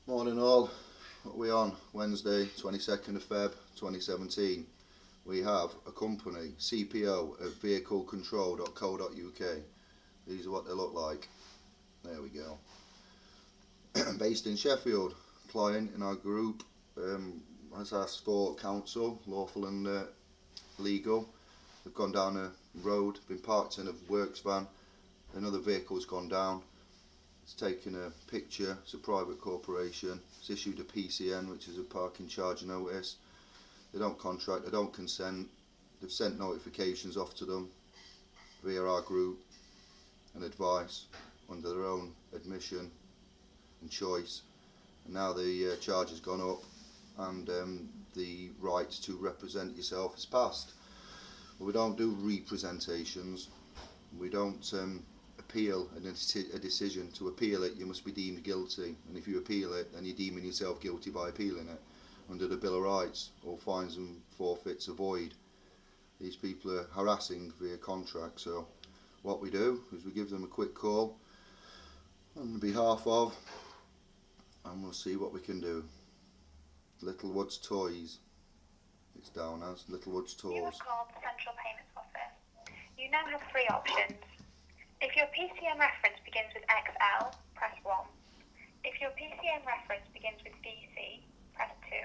Morning all, what are we on? Wednesday 22nd of Feb 2017. We have a company, CPO at vehiclecontrol.co.uk. These are what they look like. There we go. Based in Sheffield. Client in our group has asked for counsel, lawful and legal. They've gone down a road, been parked in a works van, another vehicle's gone down. It's taken a picture, it's a private corporation, it's issued a PCN, which is a parking charge notice. They don't contract, they don't consent, they've sent notifications off to them via our group and advice under their own admission and choice. And now the charge has gone up and the right to represent yourself has passed. But we don't do representations, we don't appeal a decision. To appeal it, you must be deemed guilty, and if you appeal it, then you're deeming yourself guilty by appealing it under the Bill of Rights. All fines and forfeits are void. These people are harassing via contract, so what we do is we give them a quick call on behalf of, and we'll see what we can do. Littlewood's Toys, it's down as Littlewood's Toys. You have called the Central Payments Office. You now have three options. If your PCN reference begins with XL, press 1. If your PCN reference begins with DC, press 2.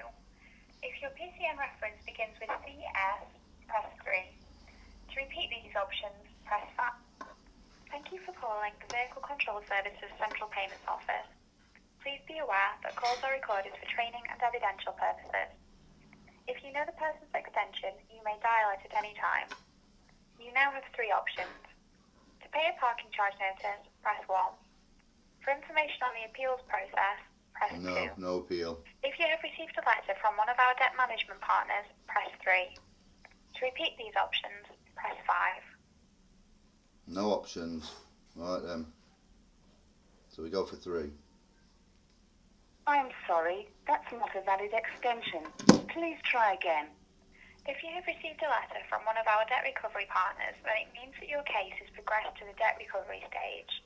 If your PCN reference begins with CS, press 3. To repeat these options, press 5. Thank you for calling the Vehicle Control Services Central Payments Office. Please be aware that calls are recorded for training and evidential purposes. If you know the person's extension, you may dial it at any time. You now have three options. To pay a parking charge notice, press 1. For information on the appeals process, press 2. No appeal. If you have received a letter from one of our debt management partners, press 3. To repeat these options, press 5. No options. Right then. So we go for 3. I'm sorry, that's not a valid extension. Please try again. If you have received a letter from one of our debt recovery partners, then it means that your case has progressed to the debt recovery stage.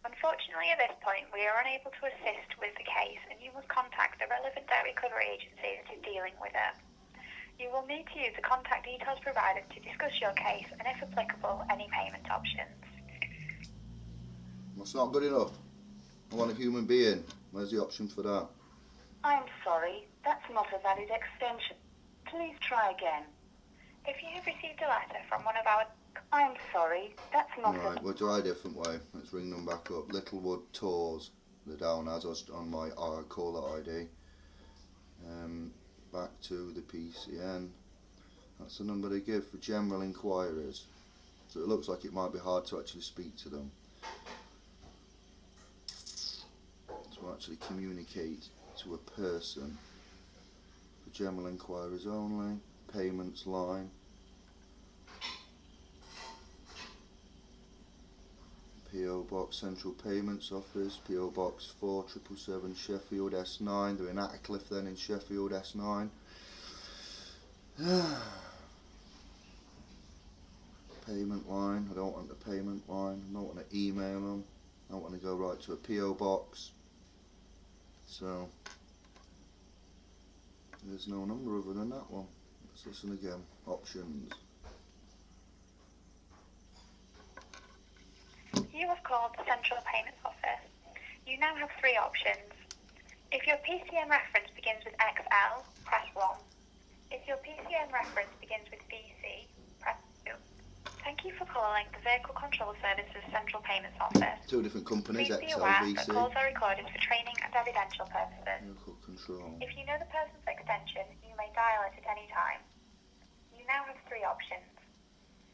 Unfortunately, at this point, we are unable to assist with the case, and you must contact the relevant debt recovery agency that is dealing with it. You will need to use the contact details provided to discuss your case and, if applicable, any payment options. That's not good enough. I want a human being. Where's the option for that? I'm sorry, that's not a valid extension. Please try again. If you have received a letter from one of our... I'm sorry, that's not Right, we'll try a different way. Let's ring them back up. Littlewood Tours. They're down as on my caller ID. Back to the PCN. That's the number they give for general inquiries. So it looks like it might be hard to actually speak to them. To actually communicate to a person. For general inquiries only. Payments line. PO Box Central Payments Office, PO Box 4777 Sheffield S9. They're in Attercliffe then in Sheffield S9. Payment line, I don't want the payment line, I don't want to email them, I don't want to go right to a PO Box. So, there's no number other than that one. Let's listen again. Options. You have called the Central Payments Office. You now have three options. If your PCN reference begins with XL, press 1. If your PCN reference begins with BC, press 2. Thank you for calling the Vehicle Control Services Central Payments Office. Two different companies, Please be XL, aware BC. that calls are recorded for training and evidential purposes. Vehicle Control. If you know the person's extension, you may dial it at any time. You now have three options.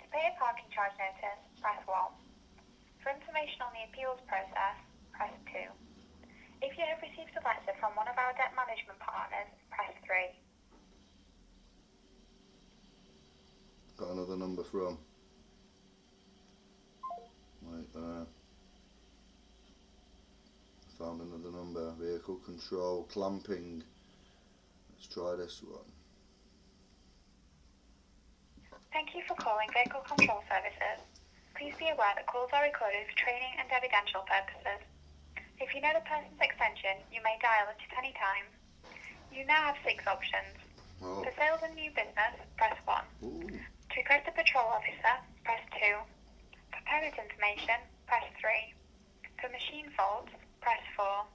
To pay a parking charge notice, press 1. For information on the appeals process, press 2. If you have received a letter from one of our debt management partners, press 3. Got another number from. Right there. Found another number. Vehicle Control, Clamping. Let's try this one. Thank you for calling Vehicle Control Services. Please be aware that calls are recorded for training and evidential purposes. If you know the person's extension, you may dial it at any time. You now have 6 options. Oh. For sales and new business, press 1. Ooh. To request a patrol officer, press 2. For payment information, press 3. For machine faults, press 4.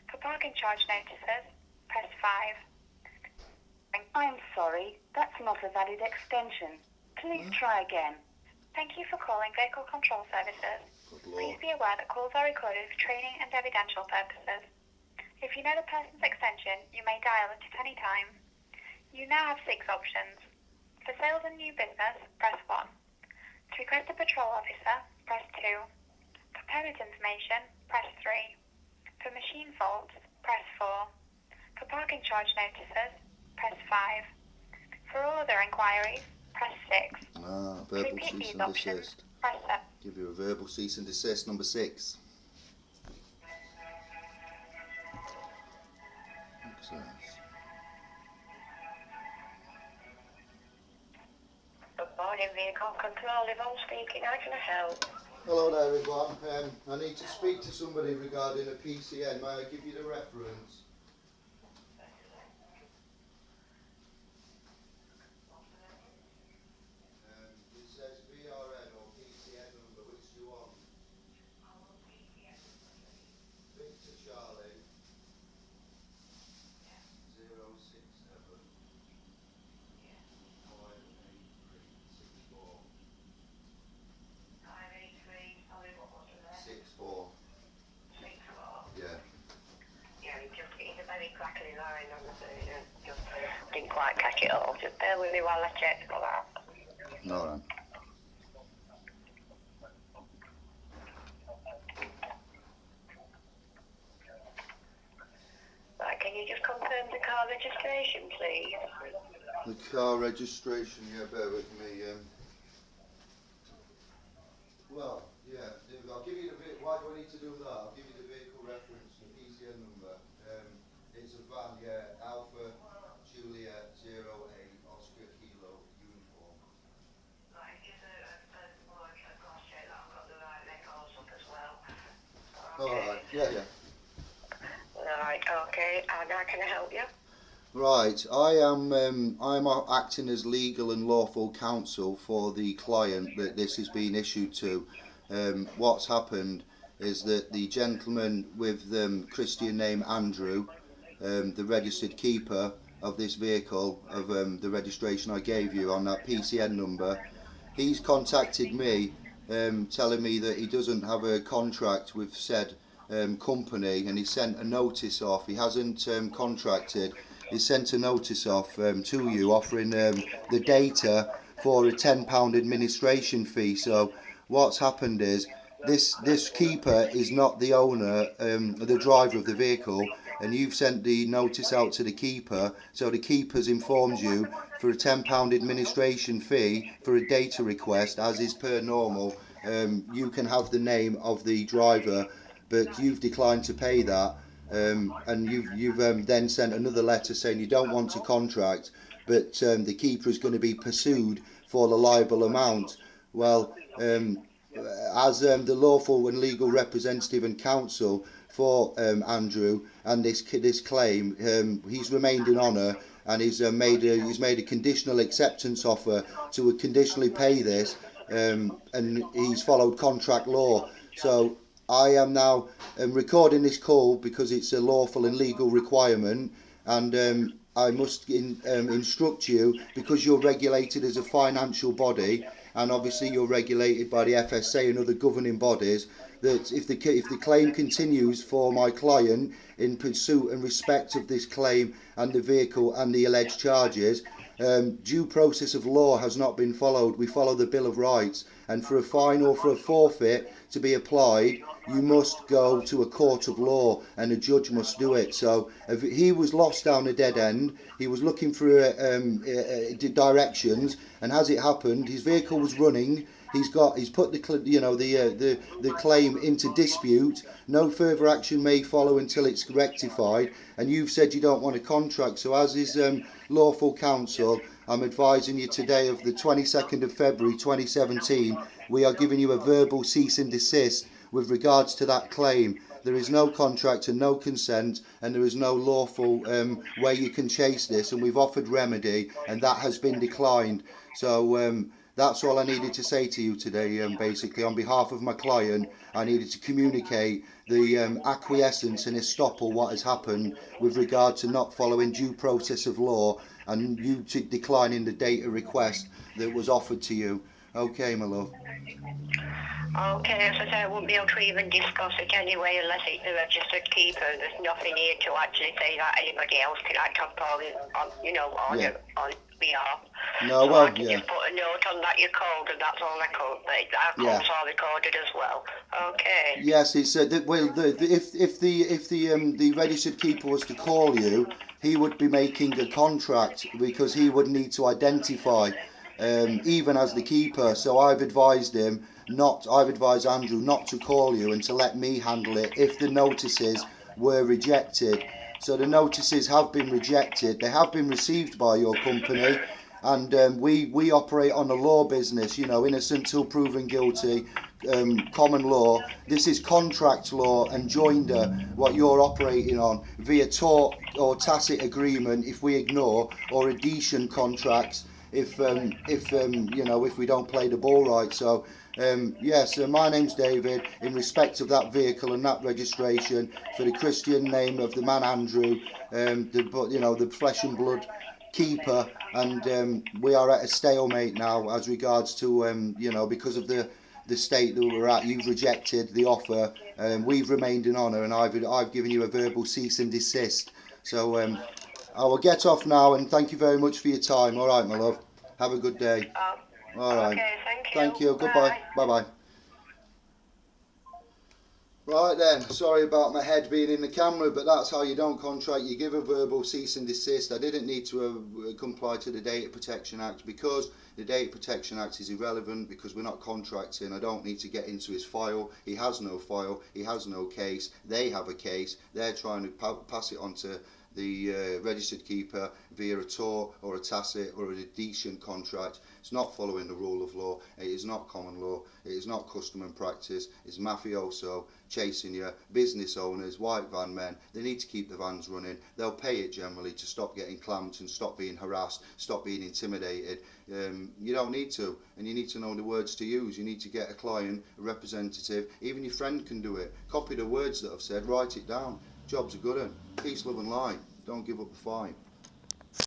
For parking charge notices, press 5. I'm sorry, that's not a valid extension. Please try again. Thank you for calling Vehicle Control Services. Good Please Lord. be aware that calls are recorded for training and evidential purposes. If you know the person's extension, you may dial it at any time. You now have 6 options. For sales and new business, press 1. To request a patrol officer, press 2. For payment information, press 3. For machine faults, press 4. For parking charge notices, press 5. For all other inquiries, press 6. Verbal To repeat cease these and options, desist. press 7. Give you a verbal cease and desist, number 6. Access. Good morning, Vehicle Control. Yvonne speaking. How can I help? Hello there everyone. I need to speak to somebody regarding a PCN. May I give you the reference? It says VRN or PCN number. Which do you want? Victor Charlie 067 58364 64. Yeah. Yeah, it's a very crackly line on the version. Just didn't quite catch it all. Just bear with me while I check for that. All right. Right, can you just confirm the car registration, please? The car registration, yeah, bear with me. Well, yeah, I'll give you the why do I need to do that? I'll give you the vehicle reference, the PCN number. It's a van, yeah, Alpha Juliet 08 Oscar Kilo uniform. Right, just a cross check that I've got the right records up as well. Alright, yeah. Right, okay, and how can I help you? Right, I'm acting as legal and lawful counsel for the client that this is being issued to. What's happened is that the gentleman with the Christian name Andrew, the registered keeper of this vehicle, of the registration I gave you on that PCN number, he's contacted me telling me that he doesn't have a contract with said company, and he sent a notice off. He hasn't contracted. He sent a notice off to you offering the data for a £10 administration fee. So what's happened is this keeper is not the owner, the driver of the vehicle, and you've sent the notice out to the keeper, so the keeper's informed you for a £10 administration fee for a data request, as is per normal. You can have the name of the driver, but you've declined to pay that. And you've then sent another letter saying you don't want a contract, but the keeper is going to be pursued for the liable amount. Well, as the lawful and legal representative and counsel for Andrew and this claim, he's remained in honour, and he's made a conditional acceptance offer to conditionally pay this, and he's followed contract law. So I am now recording this call because it's a lawful and legal requirement, and I must instruct you, because you're regulated as a financial body, and obviously you're regulated by the FSA and other governing bodies, that if the claim continues for my client in pursuit and respect of this claim and the vehicle and the alleged charges, due process of law has not been followed. We follow the Bill of Rights, and for a fine or for a forfeit to be applied, you must go to a court of law, and a judge must do it. So if he was lost down a dead end, he was looking for directions, and as it happened, his vehicle was running. He's put the claim into dispute. No further action may follow until it's rectified, and you've said you don't want a contract. So as his lawful counsel, I'm advising you today of the 22nd of February 2017, we are giving you a verbal cease and desist with regards to that claim. There is no contract and no consent, and there is no lawful way you can chase this, and we've offered remedy and that has been declined. So that's all I needed to say to you today. Basically, on behalf of my client, I needed to communicate the acquiescence and estoppel what has happened with regard to not following due process of law and you declining the data request that was offered to you. Okay, my love. Okay, as I say, I won't be able to even discuss it anyway unless it's the registered keeper. There's nothing here to actually say that anybody else can act upon, on behalf. No, so well, I can just put a note on that you called, and that's all I called. Our calls are recorded as well. Okay. Yes, it's if the registered keeper was to call you, he would be making a contract because he would need to identify, even as the keeper. So I've advised Andrew not to call you and to let me handle it if the notices were rejected. So the notices have been rejected. They have been received by your company, and we operate on a law business, innocent till proven guilty, common law. This is contract law and joinder, what you're operating on, via tort or tacit agreement if we ignore, or adhesion contracts if we don't play the ball right. So yes, my name's David, in respect of that vehicle and that registration, for the Christian name of the man Andrew, the flesh and blood keeper, and we are at a stalemate now as regards to because of the state that we're at. You've rejected the offer, we've remained in honour, and I've given you a verbal cease and desist. So I will get off now, and thank you very much for your time. All right, my love. Have a good day. All right. Okay, thank you. Thank you. Goodbye. Bye-bye. Right then, sorry about my head being in the camera, but that's how you don't contract. You give a verbal cease and desist. I didn't need to comply to the Data Protection Act because the Data Protection Act is irrelevant, because we're not contracting. I don't need to get into his file. He has no file. He has no case. They have a case. They're trying to pass it on to the registered keeper via a tort or a tacit or an adhesion contract. It's not following the rule of law. It is not common law. It is not custom and practice. It's mafioso chasing you. Business owners, white van men, they need to keep the vans running. They'll pay it generally to stop getting clamped and stop being harassed, stop being intimidated. You don't need to, and you need to know the words to use. You need to get a client, a representative. Even your friend can do it. Copy the words that I've said, write it down. Job's a good one. Peace, love and light. Don't give up the fight.